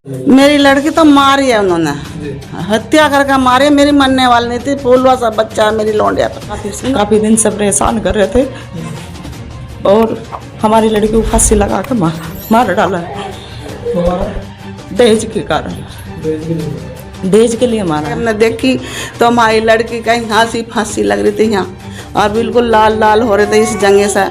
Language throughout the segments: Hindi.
मेरी लड़की तो मारी है उन्होंने, हत्या करके मारी। मेरी मरने वाली नहीं थी, फूलवा सा बच्चा मेरी लौंडिया था। काफी दिन से परेशान कर रहे थे और हमारी लड़की को फांसी लगा के मार डाला दहेज के कारण, दहेज के लिए मारा। हमने देखी तो हमारी लड़की का यहाँ से फांसी लग रही थी यहाँ, और बिल्कुल लाल लाल हो रहे थे इस जंगे से।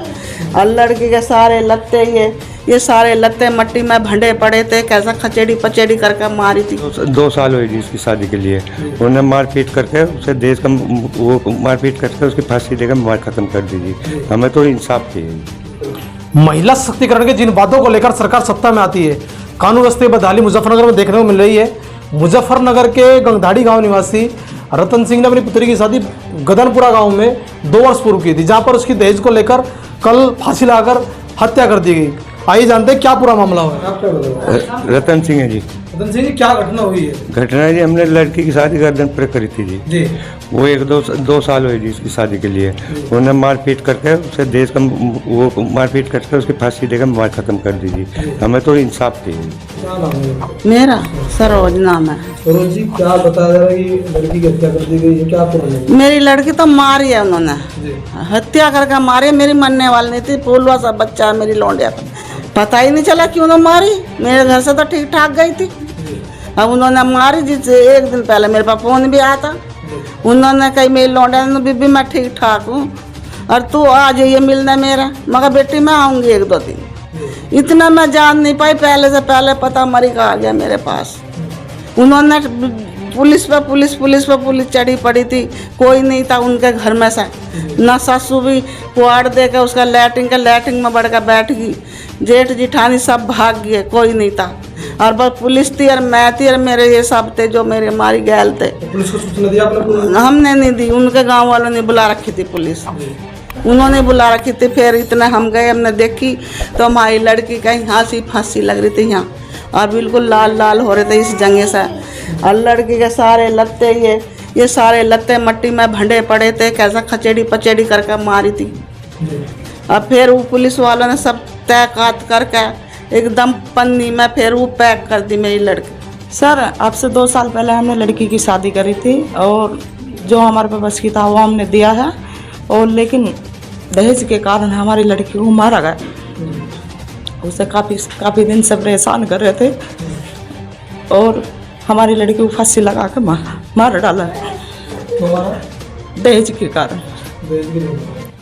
और लड़की के सारे लत्ते ये सारे लत्ते मट्टी में भंडे पड़े थे, कैसा खचेड़ी पचेड़ी करके मारी थी। 2 साल हुई थी इसकी शादी के लिए। उन्हें मारपीट करके उसे देश का वो मारपीट करके उसकी फांसी देकर मार खत्म कर दीजिए। हमें तो इंसाफ चाहिए। महिला सशक्तिकरण के जिन वादों को लेकर सरकार सत्ता में आती है, कानून व्यवस्था बदहाली मुजफ्फरनगर में देखने को मिल रही है। मुजफ्फरनगर के गंगधाड़ी गांव निवासी रतन सिंह ने अपनी पुत्री की शादी गदनपुरा गांव में 2 वर्ष पूर्व की थी, जहां पर उसकी दहेज को लेकर कल फांसी लगाकर हत्या कर दी गई। आइए जानते हैं क्या पूरा मामला हुआ। रतन सिंह है जी। रतन सिंह जी, क्या घटना हुई है? घटना जी, हमने लड़की की शादी गदनपुर करी थी जी। वो 1-2 साल हुई जी इसकी शादी के लिए। उन्हें मारपीट करके उसे देश का वो मारपीट करके उसकी फांसी देकर मार खत्म कर दीजिए। हमें तो इंसाफ चाहिए। मेरा सरोज नाम है। सरोज जी, क्या बताया जा रहा है कि लड़की की हत्या कर दी गई है, क्या पूरा? मेरी लड़की तो मारी है उन्होंने, हत्या करके मारी। मेरी मरने वाली नहीं थी, फूलवा सा बच्चा मेरी लौंडिया था। पता ही नहीं चला क्यों उन्होंने मारी। मेरे घर से तो ठीक ठाक गई थी, अब उन्होंने मारी। जिससे 1 दिन पहले मेरे पास फोन भी आया था, उन्होंने कही मेरी लौंडिया ने बीबी मैं ठीक ठाक हूँ और तू आ जाइए मिलने मेरा। मगर बेटी मैं आऊँगी 1-2 दिन। इतना मैं जान नहीं पाई, पहले से पहले पता मरी का आ गया मेरे पास। उन्होंने पुलिस पे चढ़ी पड़ी थी, कोई नहीं था उनके घर में से। न सासू भी कुआड़ दे के उसका लैट्रिन में बढ़ कर बैठ गई। जेठ जिठानी सब भाग गए, कोई नहीं था। और बस पुलिस थी और मैं थी और मेरे ये सब थे जो मेरे हमारी गैल थे। पुलिस को सूचना दी आपने? हमने नहीं दी, उनके गांव वालों ने बुला रखी थी पुलिस, उन्होंने बुला रखी थी। फिर इतना हम गए, हमने देखी तो हमारी लड़की का यहाँ से फांसी लग रही थी यहाँ, और बिल्कुल लाल लाल हो रहे थे इस जंगे से। और लड़की के सारे लत्ते ये सारे लत्ते मट्टी में भंडे पड़े थे, कैसा खचेड़ी पचेड़ी करके मारी थी। और फिर वो पुलिस वालों ने सब तहकात करके एकदम पन्नी में फिर वो पैक कर दी मेरी लड़की। सर, अब से 2 साल पहले हमने लड़की की शादी करी थी और जो हमारे पे बस की था वो हमने दिया है, और लेकिन दहेज के कारण हमारी लड़की को मारा गया। उसे काफ़ी दिन से परेशान कर रहे थे और हमारी लड़की को फांसी लगा के मार डाला दहेज के कारण,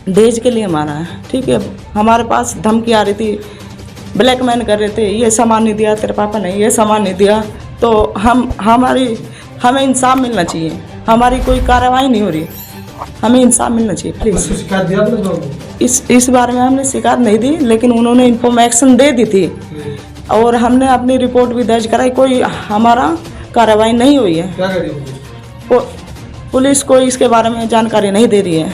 दहेज के लिए मारा है। ठीक है, हमारे पास धमकी आ रही थी, ब्लैकमेल कर रहे थे, ये सामान नहीं दिया तेरे पापा ने, ये सामान नहीं दिया। तो हमें इंसाफ मिलना चाहिए। हमारी कोई कार्रवाई नहीं हो रही, हमें इंसाफ मिलना चाहिए प्लीज़। इस बारे में हमने शिकायत नहीं दी, लेकिन उन्होंने इन्फॉर्मेशन दे दी थी और हमने अपनी रिपोर्ट भी दर्ज कराई। कोई हमारा कार्रवाई नहीं हुई है। क्या कर रही है पुलिस कोई इसके बारे में जानकारी नहीं दे रही है।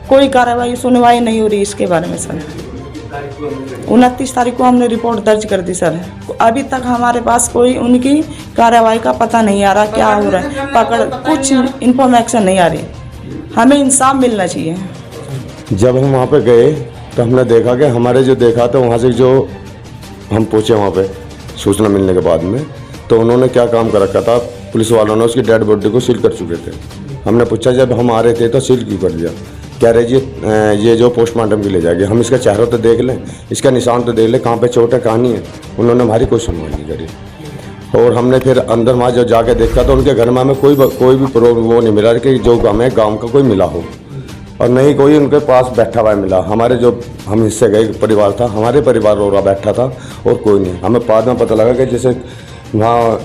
कोई कार्रवाई सुनवाई नहीं हो रही इसके बारे में सर। 29 तारीख को हमने रिपोर्ट दर्ज कर दी सर। अभी तक हमारे पास कोई उनकी कार्रवाई का पता नहीं आ रहा, क्या हो रहा है, पकड़ कुछ इन्फॉर्मेशन नहीं आ रही। हमें इंसाफ मिलना चाहिए। जब हम वहाँ पे गए तो हमने देखा कि हमारे जो देखा तो वहाँ से जो हम पहुँचे वहाँ पे सूचना मिलने के बाद में, तो उन्होंने क्या काम कर रखा था, पुलिस वालों ने उसकी डेड बॉडी को सील कर चुके थे। हमने पूछा जब हम आ रहे थे तो सील क्यों कर दिया? कह रहे जी ये जो पोस्टमार्टम के ले जाएगी, हम इसका चेहरा तो देख लें, इसका निशान तो देख लें, कहाँ पे चोट है कहाँ नहीं है। उन्होंने हमारी कोई सुनवाई नहीं करी। और हमने फिर अंदर वहाँ जो जाके देखा तो उनके घर में हमें कोई भी वो नहीं मिला कि जो हमें गाँव का कोई मिला हो, और नहीं कोई उनके पास बैठा हुआ मिला। हमारे जो हम हिस्से गए परिवार था, हमारे परिवार और रहा था और कोई नहीं। हमें बाद में पता लगा कि जैसे वहाँ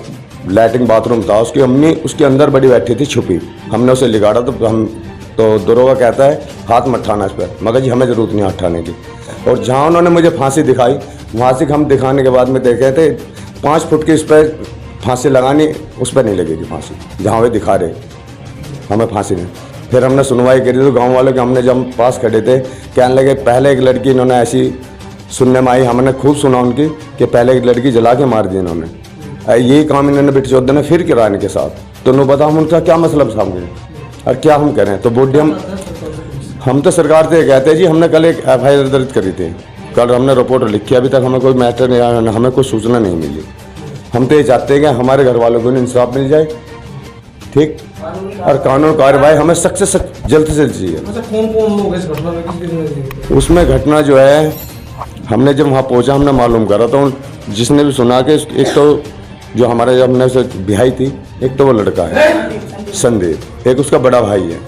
लैट्रिन बाथरूम था, उसकी अम्मी उसके अंदर बड़ी बैठी थी छुपी। हमने उसे लिगाड़ा तो दरोगा कहता है हाथ मत उठाना इस पर, मगर जी हमें ज़रूरत नहीं हाथ उठाने की। और जहाँ उन्होंने मुझे फांसी दिखाई, वहाँ से हम दिखाने के बाद में देखे थे 5 फुट की उस पर फांसी लगानी, उस पर नहीं लगेगी फांसी, जहाँ वे दिखा रहे हमें फांसी नहीं। फिर हमने सुनवाई करी तो गाँव वालों के हमने जब पास खड़े थे, कहने लगे पहले एक लड़की इन्होंने ऐसी सुनने में आई, हमने खूब सुना उनकी कि पहले एक लड़की जला के मार दी इन्होंने, यही काम इन्होंने बेटी चौधरी ने फिर किया इनके साथ। तो उन्होंने बताया हम उनका क्या मतलब सामने और क्या हम करें। तो बॉडी हम तो सरकार से कहते हैं जी, हमने कल एक FIR दर्ज करी थी कल हमने रिपोर्ट लिखी, अभी तक हमें कोई मैटर नहीं आया, हमें कोई सूचना नहीं मिली। हम तो ये चाहते हैं कि हमारे घर वालों को इंसाफ मिल जाए, ठीक, और कानून कार्रवाई हमें सख्त से सख्त जल्द से जल्द चाहिए। कौन कौन लोग इस घटना में किस किस ने उसमें घटना जो है, हमने जब वहाँ पहुँचा हमने मालूम करा तो जिसने भी सुना कि एक तो जो हमारे हमने उसे बिहाई थी, एक तो वो लड़का है संदीप, एक उसका बड़ा भाई है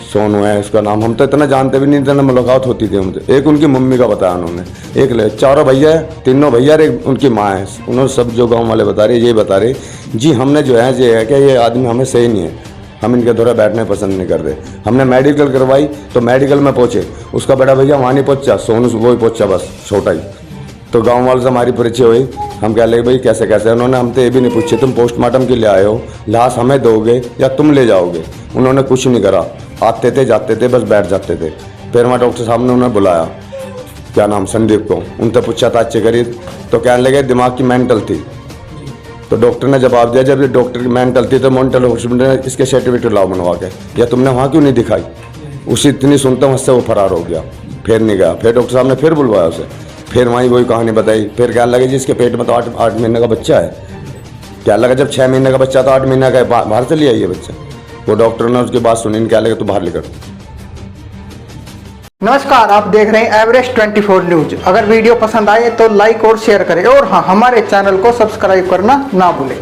सोनू है उसका नाम, हम तो इतना जानते भी नहीं, इतना मुलाकात होती थी हमसे। एक उनकी मम्मी का बताया उन्होंने, एक चारों भैया है, तीनों भैया, एक उनकी माँ है। उन्होंने सब जो गांव वाले बता रहे, यही बता रहे जी हमने जो है ये है कि ये आदमी हमें सही नहीं है, हम इनके द्वारा बैठने पसंद नहीं करते। हमने मेडिकल करवाई तो मेडिकल में पहुँचे, उसका बड़ा भैया वहाँ नहीं पहुँचा, सोनू वो ही पहुँचा बस छोटा ही। तो गांव वालों से हमारी परिचय हुई, हम कह लगे भाई कैसे कैसे, उन्होंने हमसे ये भी नहीं पूछे तुम पोस्टमार्टम के लिए आए हो, लाश हमें दोगे या तुम ले जाओगे। उन्होंने कुछ नहीं करा, आते थे जाते थे बस बैठ जाते थे। फिर मैं डॉक्टर साहब ने उन्हें बुलाया, क्या नाम संदीप को, उनसे पूछा था अच्छे करीब, तो कहने लगे दिमाग की मेंटल थी। तो डॉक्टर ने जवाब दिया जब ये डॉक्टर की मेंटल थी तो मेंटल हॉस्पिटल ने इसके सर्टिफिकेट लाओ बनवा के, या तुमने वहाँ क्यों नहीं दिखाई। उसी इतनी सुनता हूँ उससे वो फरार हो गया, फिर नहीं गया। फिर डॉक्टर साहब ने फिर बुलवाया उसे, फिर वहीं वही कहानी बताई। फिर कहने लगे जी इसके पेट में तो 8 महीने का बच्चा है। क्या लगा जब 6 महीने का बच्चा तो 8 महीने का बाहर से ले आइए बच्चा। वो डॉक्टर ने उसकी बात सुनी, क्या लगा तो बाहर लेकर। नमस्कार, आप देख रहे हैं एवरेस्ट 24 न्यूज। अगर वीडियो पसंद आए तो लाइक और शेयर करें, और हाँ, हमारे चैनल को सब्सक्राइब करना ना भूलें।